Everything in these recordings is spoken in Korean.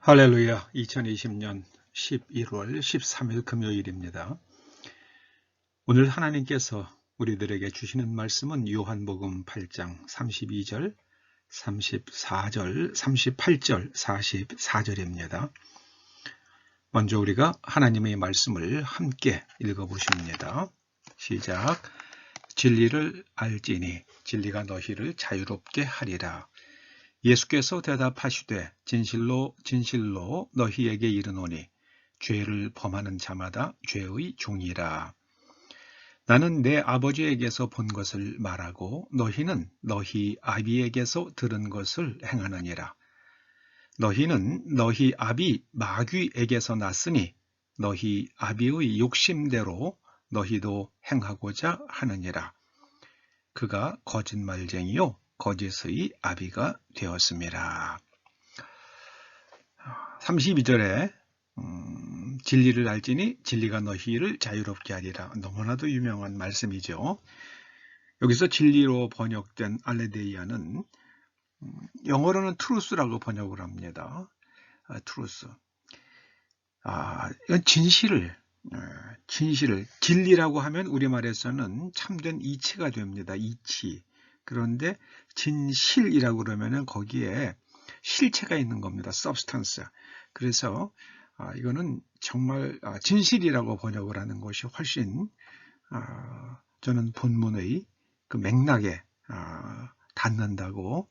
할렐루야. 2020년 11월 13일 금요일입니다. 오늘 하나님께서 우리들에게 주시는 말씀은 요한복음 8장 32절, 34절, 38절, 44절입니다. 먼저 우리가 하나님의 말씀을 함께 읽어보십니다. 시작. 진리를 알지니 진리가 너희를 자유롭게 하리라. 예수께서 대답하시되 진실로 진실로 너희에게 이르노니 죄를 범하는 자마다 죄의 종이라. 나는 내 아버지에게서 본 것을 말하고 너희는 너희 아비에게서 들은 것을 행하느니라. 너희는 너희 아비 마귀에게서 났으니 너희 아비의 욕심대로 너희도 행하고자 하느니라. 그가 거짓말쟁이요 거짓의 아비가 되었습니다. 32절에 진리를 알지니 진리가 너희를 자유롭게 하리라. 너무나도 유명한 말씀이죠. 여기서 진리로 번역된 알레데이아는 영어로는 트루스라고 번역을 합니다. 트루스. 이건 진실을 진리라고 하면 우리말에서는 참된 이치가 됩니다. 이치. 그런데 진실이라고 그러면은 거기에 실체가 있는 겁니다. substance. 그래서 이거는 정말 진실이라고 번역을 하는 것이 훨씬 저는 본문의 그 맥락에 닿는다고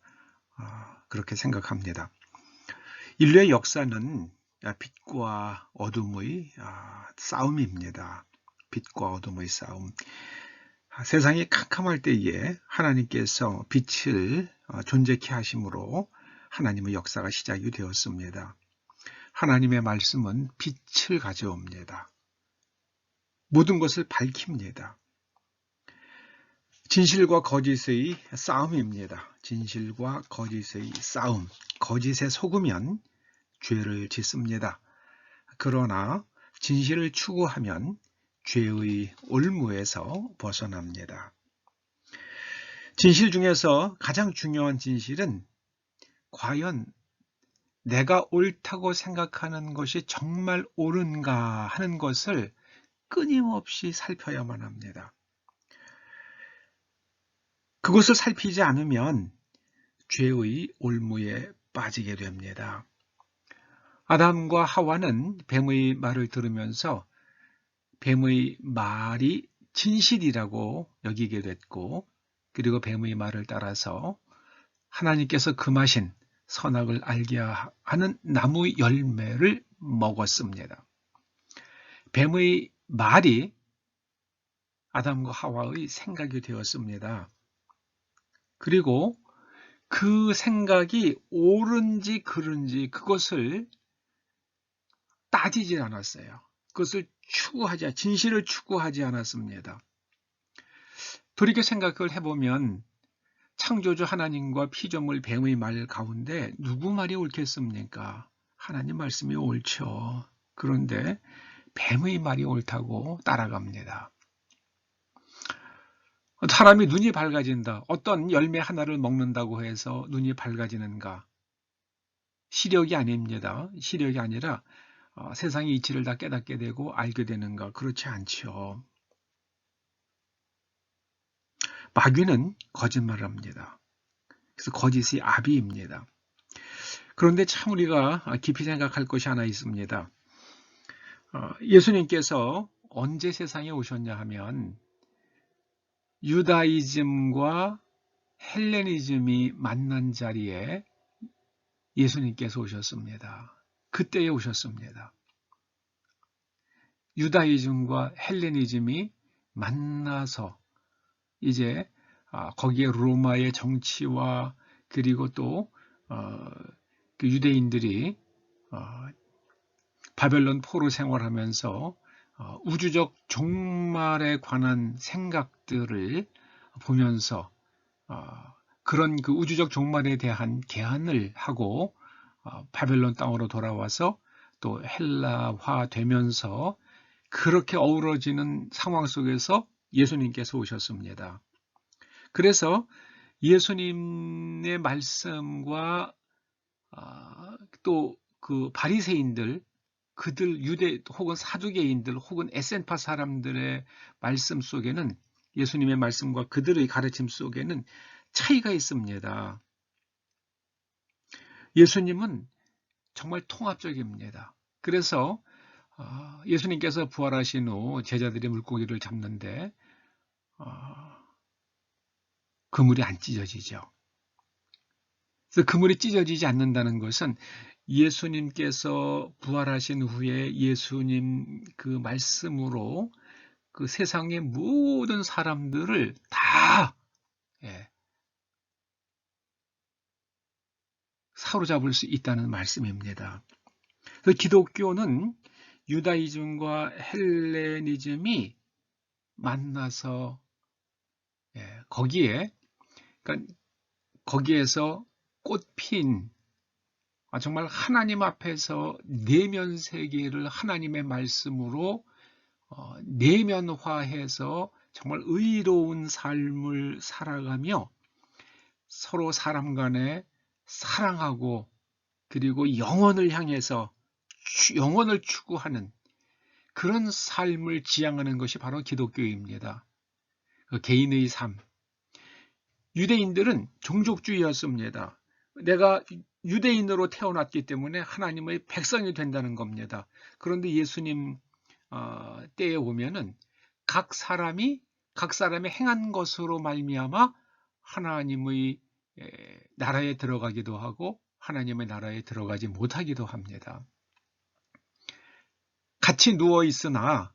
그렇게 생각합니다. 인류의 역사는 빛과 어둠의 싸움입니다. 빛과 어둠의 싸움. 세상이 캄캄할 때에 하나님께서 빛을 존재케 하심으로 하나님의 역사가 시작이 되었습니다. 하나님의 말씀은 빛을 가져옵니다. 모든 것을 밝힙니다. 진실과 거짓의 싸움입니다. 진실과 거짓의 싸움. 거짓에 속으면 죄를 짓습니다. 그러나 진실을 추구하면 죄의 올무에서 벗어납니다. 진실 중에서 가장 중요한 진실은 과연 내가 옳다고 생각하는 것이 정말 옳은가 하는 것을 끊임없이 살펴야만 합니다. 그것을 살피지 않으면 죄의 올무에 빠지게 됩니다. 아담과 하와는 뱀의 말을 들으면서 뱀의 말이 진실이라고 여기게 됐고, 그리고 뱀의 말을 따라서 하나님께서 금하신 선악을 알게 하는 나무 열매를 먹었습니다. 뱀의 말이 아담과 하와의 생각이 되었습니다. 그리고 그 생각이 옳은지 그른지 그것을 따지지 않았어요. 그것을 진실을 추구하지 않았습니다. 돌이켜 생각을 해보면 창조주 하나님과 피조물 뱀의 말 가운데 누구 말이 옳겠습니까? 하나님 말씀이 옳죠. 그런데 뱀의 말이 옳다고 따라갑니다. 사람이 눈이 밝아진다. 어떤 열매 하나를 먹는다고 해서 눈이 밝아지는가? 시력이 아닙니다. 시력이 아니라 세상의 이치를 다 깨닫게 되고 알게 되는가? 그렇지 않죠. 마귀는 거짓말을 합니다. 그래서 거짓의 아비입니다. 그런데 참 우리가 깊이 생각할 것이 하나 있습니다. 예수님께서 언제 세상에 오셨냐 하면 유다이즘과 헬레니즘이 만난 자리에 예수님께서 오셨습니다. 그때에 오셨습니다. 유다이즘과 헬레니즘이 만나서 이제 거기에 로마의 정치와 그리고 또 그 유대인들이 바벨론 포로 생활하면서 우주적 종말에 관한 생각들을 보면서 그런 그 우주적 종말에 대한 개항을 하고 바벨론 땅으로 돌아와서 또 헬라화 되면서 그렇게 어우러지는 상황 속에서 예수님께서 오셨습니다. 그래서 예수님의 말씀과 또 그 바리새인들, 그들 유대 혹은 사두개인들 혹은 에센파 사람들의 말씀 속에는, 예수님의 말씀과 그들의 가르침 속에는 차이가 있습니다. 예수님은 정말 통합적입니다. 그래서 예수님께서 부활하신 후 제자들이 물고기를 잡는데 그물이 안 찢어지죠. 그래서 그물이 찢어지지 않는다는 것은 예수님께서 부활하신 후에 예수님 그 말씀으로 그 세상의 모든 사람들을 다 사로잡을 수 있다는 말씀입니다. 그래서 기독교는 유다이즘과 헬레니즘이 만나서 거기에서 꽃핀 정말 하나님 앞에서 내면 세계를 하나님의 말씀으로 내면화해서 정말 의로운 삶을 살아가며 서로 사람 간에 사랑하고 그리고 영혼을 향해서 영혼을 추구하는 그런 삶을 지향하는 것이 바로 기독교입니다. 개인의 삶. 유대인들은 종족주의였습니다. 내가 유대인으로 태어났기 때문에 하나님의 백성이 된다는 겁니다. 그런데 예수님 때에 보면은 각 사람이 행한 것으로 말미암아 하나님의 나라에 들어가기도 하고 하나님의 나라에 들어가지 못하기도 합니다. 같이 누워 있으나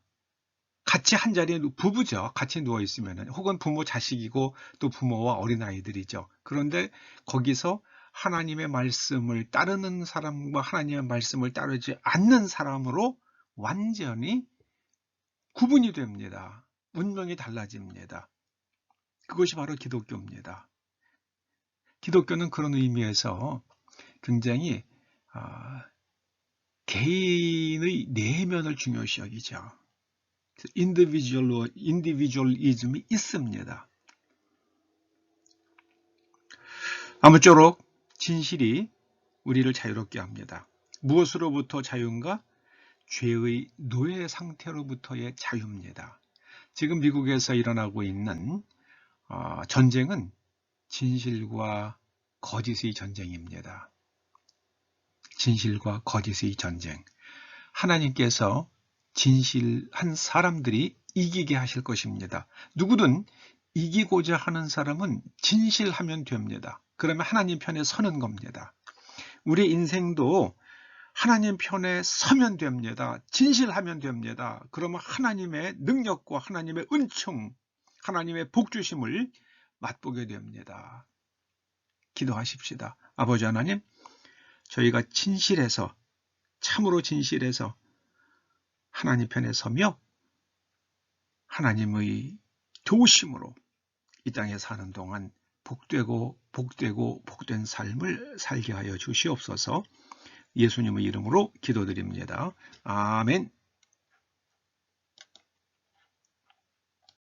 같이 한 자리에 부부죠. 같이 누워 있으면 혹은 부모 자식이고 또 부모와 어린아이들이죠. 그런데 거기서 하나님의 말씀을 따르는 사람과 하나님의 말씀을 따르지 않는 사람으로 완전히 구분이 됩니다. 운명이 달라집니다. 그것이 바로 기독교입니다. 기독교는 그런 의미에서 굉장히 개인의 내면을 중요시 여기죠. 인디비주얼리즘이 있습니다. 아무쪼록 진실이 우리를 자유롭게 합니다. 무엇으로부터 자유인가? 죄의 노예 상태로부터의 자유입니다. 지금 미국에서 일어나고 있는 전쟁은 진실과 거짓의 전쟁입니다. 진실과 거짓의 전쟁. 하나님께서 진실한 사람들이 이기게 하실 것입니다. 누구든 이기고자 하는 사람은 진실하면 됩니다. 그러면 하나님 편에 서는 겁니다. 우리 인생도 하나님 편에 서면 됩니다. 진실하면 됩니다. 그러면 하나님의 능력과 하나님의 은총, 하나님의 복주심을 맛보게 됩니다. 기도하십시다. 아버지 하나님, 저희가 진실해서, 참으로 진실해서 하나님 편에 서며 하나님의 도우심으로 이 땅에 사는 동안 복된 삶을 살게 하여 주시옵소서. 예수님의 이름으로 기도드립니다. 아멘.